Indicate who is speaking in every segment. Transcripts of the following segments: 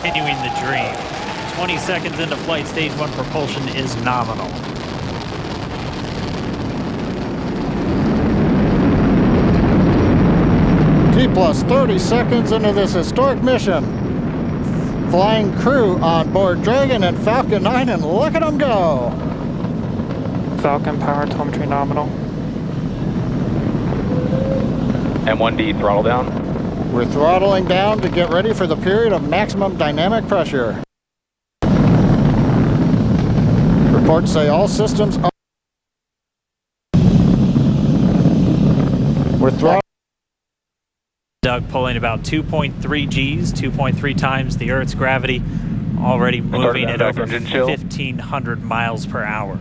Speaker 1: continuing the dream. 20 seconds into flight, stage 1 propulsion is nominal.
Speaker 2: T plus 30 seconds into this historic mission. Flying crew on board Dragon and Falcon 9, and look at them go.
Speaker 3: Falcon power telemetry nominal.
Speaker 4: M1D throttle down.
Speaker 2: We're throttling down to get ready for the period of maximum dynamic pressure. Reports say all systems are... We're throttling.
Speaker 1: Doug pulling about 2.3 Gs, 2.3 times the Earth's gravity, already moving at over 1,500 miles per hour.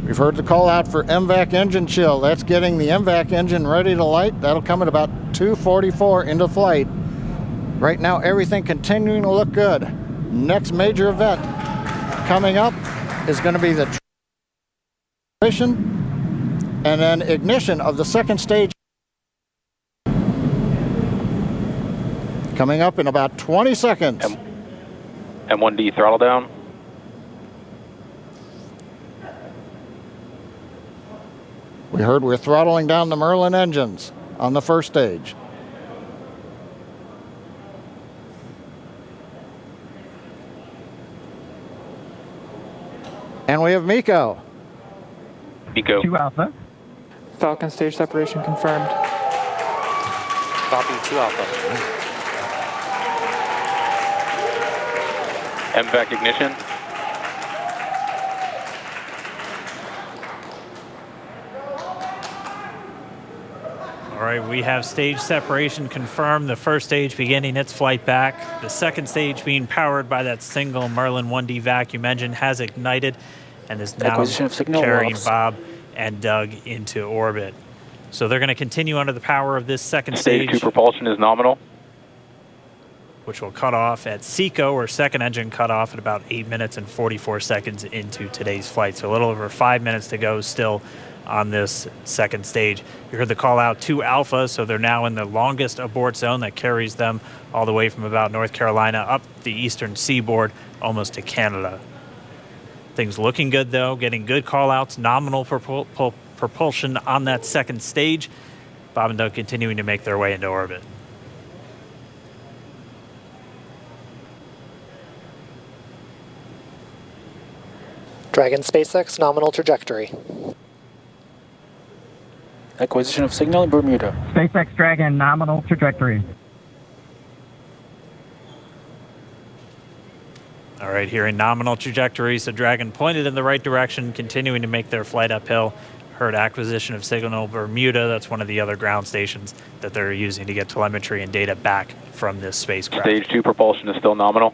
Speaker 2: We've heard the call out for MVAC engine chill. That's getting the MVAC engine ready to light. That'll come at about 2:44 into flight. Right now, everything continuing to look good. Next major event coming up is going to be the transition and then ignition of the second stage. Coming up in about 20 seconds.
Speaker 4: M1D throttle down.
Speaker 2: We heard we're throttling down the Merlin engines on the first stage. And we have MECO.
Speaker 4: MECO.
Speaker 5: 2 Alpha.
Speaker 3: Falcon stage separation confirmed.
Speaker 4: Copy 2 Alpha. MVAC ignition.
Speaker 1: All right, we have stage separation confirmed. The first stage beginning its flight back. The second stage being powered by that single Merlin 1D vacuum engine has ignited and is now carrying Bob and Doug into orbit. So they're going to continue under the power of this second stage.
Speaker 4: Stage 2 propulsion is nominal.
Speaker 1: Which will cut off at SECO, or second engine cut off at about 8 minutes and 44 seconds into today's flight. So a little over 5 minutes to go still on this second stage. You heard the call out 2 Alpha, so they're now in the longest abort zone that carries them all the way from about North Carolina up the eastern seaboard almost to Canada. Things looking good though, getting good call outs, nominal propulsion on that second stage. Bob and Doug continuing to make their way into orbit.
Speaker 6: Dragon SpaceX nominal trajectory.
Speaker 7: Acquisition of signal in Bermuda.
Speaker 5: SpaceX Dragon nominal trajectory.
Speaker 1: All right, here in nominal trajectory, so Dragon pointed in the right direction, continuing to make their flight uphill. Heard acquisition of signal Bermuda. That's one of the other ground stations that they're using to get telemetry and data back from this spacecraft.
Speaker 4: Stage 2 propulsion is still nominal.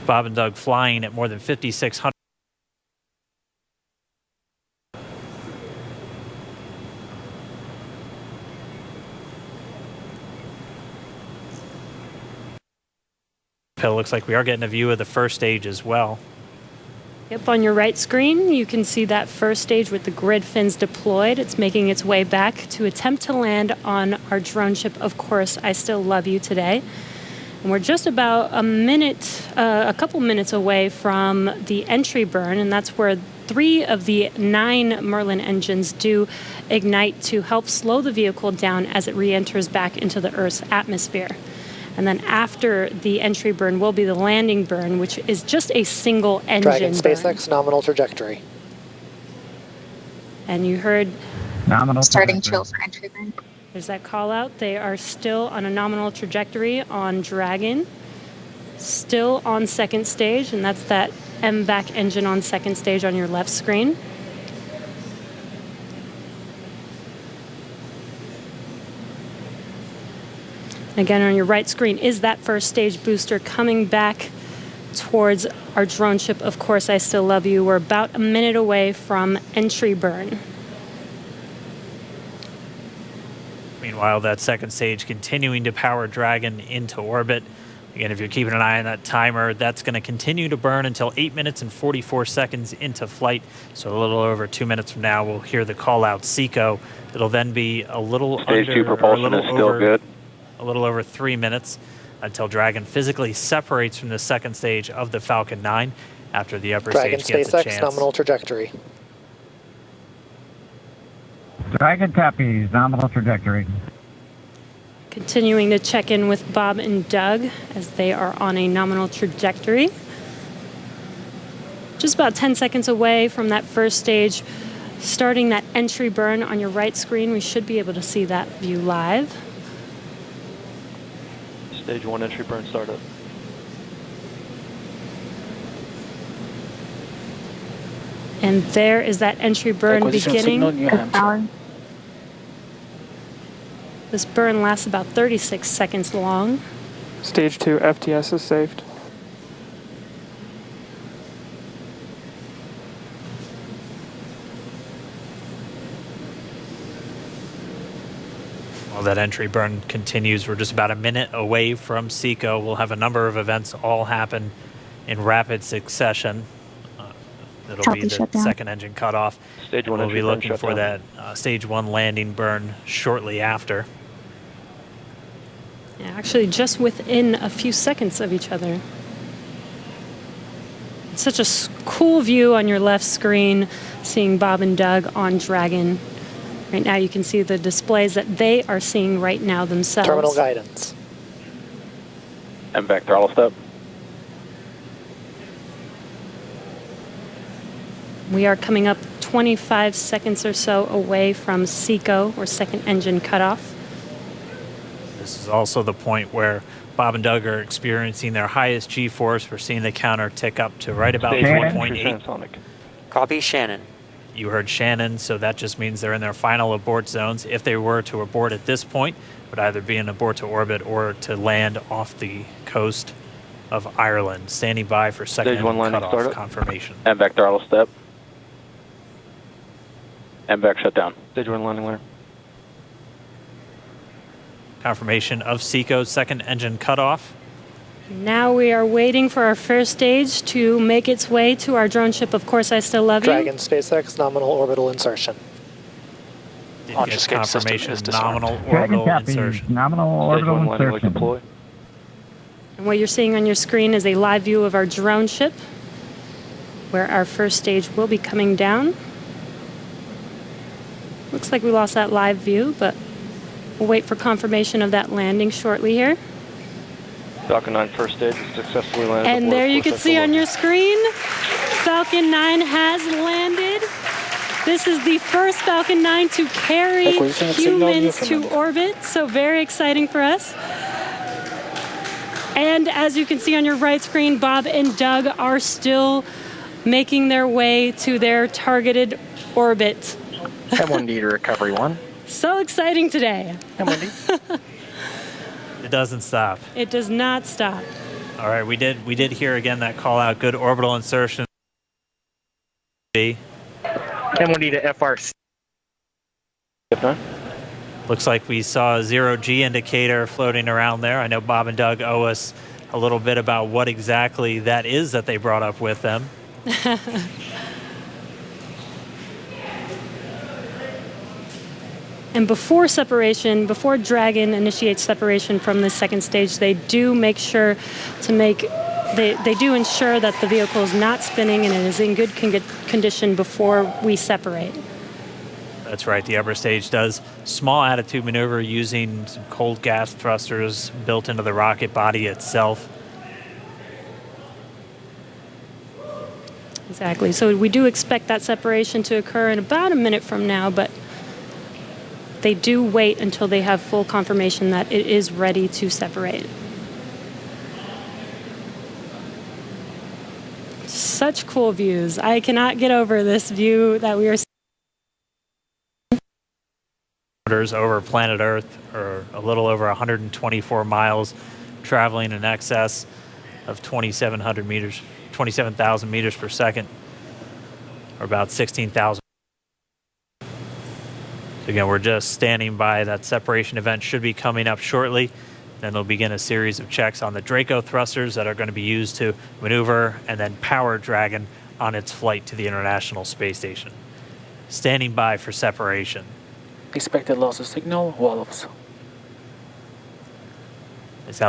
Speaker 1: Bob and Doug flying at more than 5,600. It looks like we are getting a view of the first stage as well.
Speaker 8: Yep, on your right screen, you can see that first stage with the grid fins deployed. It's making its way back to attempt to land on our drone ship, Of Course, I Still Love You today. And we're just about a couple minutes away from the entry burn, and that's where 3 of the 9 Merlin engines do ignite to help slow the vehicle down as it re-enters back into the Earth's atmosphere. And then after the entry burn will be the landing burn, which is just a single engine
Speaker 6: Dragon
Speaker 8: burn.
Speaker 6: SpaceX nominal trajectory.
Speaker 8: And you heard
Speaker 5: Nominal
Speaker 9: starting
Speaker 5: trajectory.
Speaker 9: chill for entry burn.
Speaker 8: There's that call out. They are still on a nominal trajectory on Dragon, still on second stage, and that's that MVAC engine on second stage on your left screen. Again, on your right screen is that first stage booster coming back towards our drone ship, Of Course, I Still Love You. We're about a minute away from entry burn.
Speaker 1: Meanwhile, that second stage continuing to power Dragon into orbit. Again, if you're keeping an eye on that timer, that's going to continue to burn until 8 minutes and 44 seconds into flight. So a little over 2 minutes from now, we'll hear the call out SECO. It'll then be a little
Speaker 4: Stage 2 propulsion is still good.
Speaker 1: A little over 3 minutes until Dragon physically separates from the second stage of the Falcon 9 after the upper
Speaker 6: Dragon
Speaker 1: stage gets a
Speaker 6: SpaceX
Speaker 1: chance.
Speaker 6: nominal trajectory.
Speaker 5: Dragon copies, nominal trajectory.
Speaker 8: Continuing to check in with Bob and Doug as they are on a nominal trajectory. Just about 10 seconds away from that first stage, starting that entry burn on your right screen. We should be able to see that view live.
Speaker 7: Stage 1 entry burn startup.
Speaker 8: And there is that entry burn
Speaker 7: Acquisition of
Speaker 8: beginning.
Speaker 7: signal, New Hampshire.
Speaker 8: This burn lasts about 36 seconds long.
Speaker 3: Stage 2 FTS is saved.
Speaker 1: While that entry burn continues, we're just about a minute away from SECO. We'll have a number of events all happen in rapid succession. It'll be the second engine cutoff.
Speaker 7: Stage 1
Speaker 1: We'll
Speaker 7: entry
Speaker 1: be
Speaker 7: burn
Speaker 1: looking for
Speaker 7: shutdown.
Speaker 1: that stage 1 landing burn shortly after.
Speaker 8: Yeah, actually, just within a few seconds of each other. It's such a cool view on your left screen, seeing Bob and Doug on Dragon. Right now, you can see the displays that they are seeing right now themselves.
Speaker 6: Terminal guidance.
Speaker 4: MVAC throttle step.
Speaker 8: We are coming up 25 seconds or so away from SECO, or second engine cutoff.
Speaker 1: This is also the point where Bob and Doug are experiencing their highest G-force. We're seeing the counter tick up to right about
Speaker 7: Stage 1
Speaker 1: 1.8.
Speaker 7: entry transonic.
Speaker 9: Copy, Shannon.
Speaker 1: You heard Shannon, so that just means they're in their final abort zones. If they were to abort at this point, it would either be an abort to orbit or to land off the coast of Ireland. Standing by for second
Speaker 7: Stage 1
Speaker 1: engine
Speaker 7: landing
Speaker 1: cutoff
Speaker 7: startup.
Speaker 1: confirmation.
Speaker 4: MVAC throttle step. MVAC shutdown.
Speaker 7: Stage 1 landing layer.
Speaker 1: Confirmation of SECO's second engine cutoff.
Speaker 8: Now we are waiting for our first stage to make its way to our drone ship. Of course, I still love
Speaker 6: Dragon
Speaker 8: you.
Speaker 6: SpaceX nominal orbital insertion.
Speaker 1: Did
Speaker 7: Launch
Speaker 1: get
Speaker 7: escape system
Speaker 1: confirmation
Speaker 7: is disarmed.
Speaker 1: nominal
Speaker 5: Dragon
Speaker 1: orbital
Speaker 5: copies,
Speaker 1: insertion.
Speaker 5: nominal
Speaker 7: Stage
Speaker 5: orbital
Speaker 7: 1 landing leg
Speaker 5: insertion.
Speaker 7: deploy.
Speaker 8: And what you're seeing on your screen is a live view of our drone ship, where our first stage will be coming down. Looks like we lost that live view, but we'll wait for confirmation of that landing shortly here.
Speaker 7: Falcon 9 first stage is successfully landed.
Speaker 8: And
Speaker 7: aboard
Speaker 8: there you
Speaker 7: full
Speaker 8: can see
Speaker 7: cycle
Speaker 8: on
Speaker 7: load.
Speaker 8: your screen, Falcon 9 has landed. This is the first Falcon 9 to carry
Speaker 7: Acquisition of signal,
Speaker 8: humans to
Speaker 7: Newfoundland.
Speaker 8: orbit, so very exciting for us. And as you can see on your right screen, Bob and Doug are still making their way to their targeted orbit.
Speaker 7: M1D to recovery 1.
Speaker 8: So exciting today.
Speaker 7: M1D.
Speaker 1: It doesn't stop.
Speaker 8: It does not stop.
Speaker 1: All right, we did hear again that call out. Good orbital insertion.
Speaker 7: M1D to FRC. F9.
Speaker 1: Looks like we saw a 0G indicator floating around there. I know Bob and Doug owe us a little bit about what exactly that is that they brought up with them.
Speaker 8: And before separation, before Dragon initiates separation from the second stage, they do make sure to they do ensure that the vehicle is not spinning and it is in good condition before we separate.
Speaker 1: That's right. The upper stage does small attitude maneuver using some cold gas thrusters built into the rocket body itself.
Speaker 8: Exactly. So we do expect that separation to occur in about a minute from now, but they do wait until they have full confirmation that it is ready to separate. Such cool views. I cannot get over this view that we are seeing.
Speaker 1: Over planet Earth, or a little over 124 miles, traveling in excess of 27,000 meters per second, or about 16,000. Again, we're just standing by. That separation event should be coming up shortly. Then they'll begin a series of checks on the Draco thrusters that are going to be used to maneuver and then power Dragon on its flight to the International Space Station. Standing by for separation.
Speaker 6: Expected loss of signal, Wallops.
Speaker 1: It's out